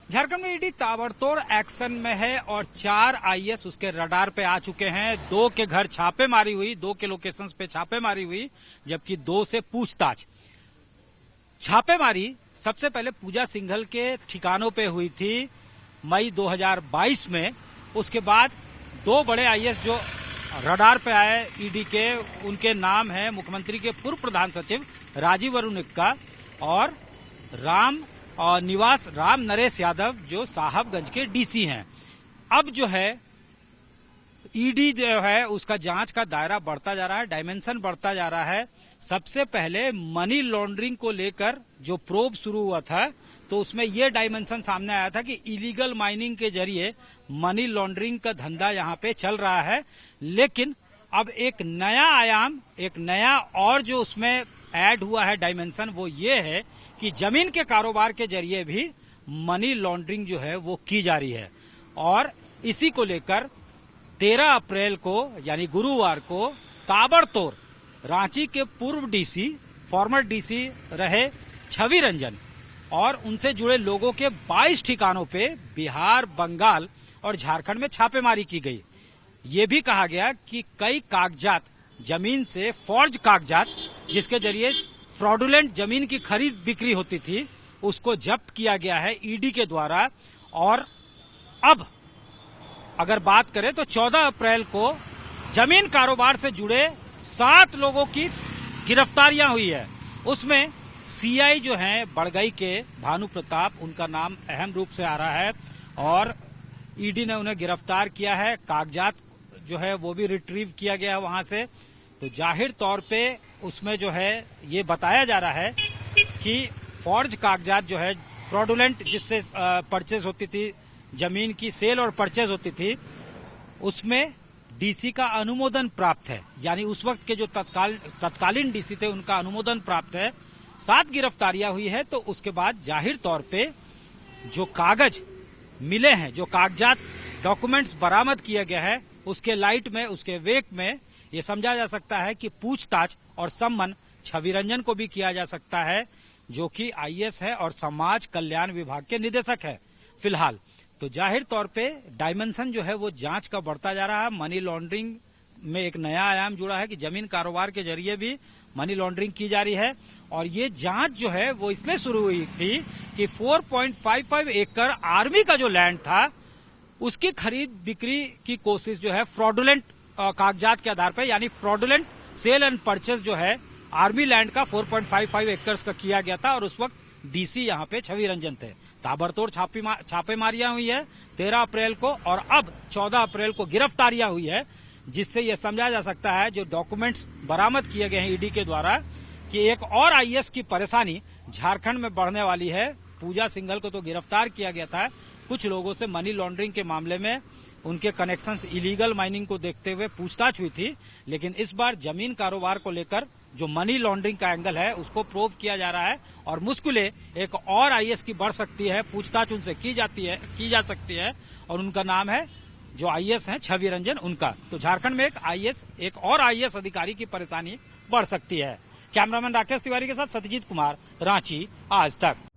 झारखंड में ईडी ताबड़तोड़ एक्शन में है और 4 आईएएस उसके रडार पे आ चुके हैं। 2 के घर छापेमारी हुई, 2 के लोकेशंस पे छापेमारी हुई, जबकि 2 से पूछताछ। छापेमारी सबसे पहले पूजा सिंघल के ठिकानों पे हुई थी मई 2022 में। उसके बाद 2 बड़े आईएएस जो रडार पे आए ईडी के, उनके नाम है मुख्यमंत्री के पूर्व प्रधान सचिव राजीव अरुण एक्का और राम नरेश यादव जो साहबगंज के डीसी हैं। अब जो है ईडी जो है उसका जांच का दायरा बढ़ता जा रहा है, डायमेंशन बढ़ता जा रहा है। सबसे पहले मनी लॉन्ड्रिंग को लेकर जो प्रोब शुरू हुआ था तो उसमें यह डायमेंशन सामने आया था कि इलीगल माइनिंग के जरिए मनी लॉन्ड्रिंग का धंधा यहां पे चल रहा है। लेकिन अब एक नया आयाम, एक नया और जो उसमें ऐड हुआ है डायमेंशन, वो ये है कि जमीन के कारोबार के जरिए भी मनी लॉन्ड्रिंग जो है वो की जा रही है। और इसी को लेकर 13 अप्रैल को यानी गुरुवार को ताबड़तोड़ रांची के पूर्व डीसी, फॉर्मर डीसी रहे छवि रंजन और उनसे जुड़े लोगों के 22 ठिकानों पे बिहार, बंगाल और झारखंड में छापेमारी की गई। ये भी कहा गया कि कई कागजात, जमीन से फॉर्ज कागजात जिसके जरिए फ्रॉडुलेंट जमीन की खरीद बिक्री होती थी, उसको जब्त किया गया है ईडी के द्वारा। और अब अगर बात करें तो 14 अप्रैल को जमीन कारोबार से जुड़े 7 लोगों की गिरफ्तारियां हुई है। उसमें सीआई जो हैं बड़गई के भानु प्रताप, उनका नाम अहम रूप से आ रहा है और ईडी ने उन्हें गिरफ्तार किया है। कागजात जो है वो भी रिट्रीव किया गया है वहां से। तो जाहिर तौर पे उसमें जो है ये बताया जा रहा है कि फॉर्ज कागजात जो है, फ्रॉडुलेंट जिससे परचेज होती थी, जमीन की सेल और परचेज होती थी, उसमें डीसी का अनुमोदन प्राप्त है। यानी उस वक्त के जो तत्कालीन डीसी थे उनका अनुमोदन प्राप्त है। 7 गिरफ्तारियां हुई है। तो उसके बाद जाहिर तौर पे जो कागज मिले हैं, जो कागजात डॉक्यूमेंट्स बरामद किया गया है, उसके लाइट में, उसके वेक में ये समझा जा सकता है कि पूछताछ और सम्मन छवि रंजन को भी किया जा सकता है, जो कि आईएएस है और समाज कल्याण विभाग के निदेशक है फिलहाल। तो जाहिर तौर पे डायमेंशन जो है वो जांच का बढ़ता जा रहा है। मनी लॉन्ड्रिंग में एक नया आयाम जुड़ा है कि जमीन कारोबार के जरिए भी मनी लॉन्ड्रिंग की जा रही है। और ये जांच जो है वो इसलिए शुरू हुई थी कि 4.55 एकड़ आर्मी का जो लैंड था उसकी खरीद बिक्री की कोशिश जो है फ्रॉडुलेंट कागजात के आधार पर, यानी फ्रॉडुलेंट सेल एंड परचेज जो है आर्मी लैंड का 4.55 एकड़ का किया गया था। और उस वक्त डीसी यहाँ पे छवि रंजन थे। ताबड़तोड़ छापेमारियां हुई है 13 अप्रैल को और अब 14 अप्रैल को गिरफ्तारियां हुई है, जिससे यह समझा जा सकता है जो डॉक्यूमेंट्स बरामद किए गए हैं ईडी के द्वारा कि एक और आईएएस की परेशानी झारखंड में बढ़ने वाली है। पूजा सिंघल को तो गिरफ्तार किया गया था, कुछ लोगों से मनी लॉन्ड्रिंग के मामले में उनके कनेक्शंस, इलीगल माइनिंग को देखते हुए पूछताछ हुई थी। लेकिन इस बार जमीन कारोबार को लेकर जो मनी लॉन्ड्रिंग का एंगल है उसको प्रूव किया जा रहा है और मुश्किलें एक और आईएएस की बढ़ सकती है। पूछताछ उनसे की जा सकती है और उनका नाम है, जो आईएएस हैं छवि रंजन, उनका। तो झारखंड में एक और आईएएस अधिकारी की परेशानी बढ़ सकती है। कैमरामैन राकेश तिवारी के साथ सत्यजीत कुमार, रांची, आज तक।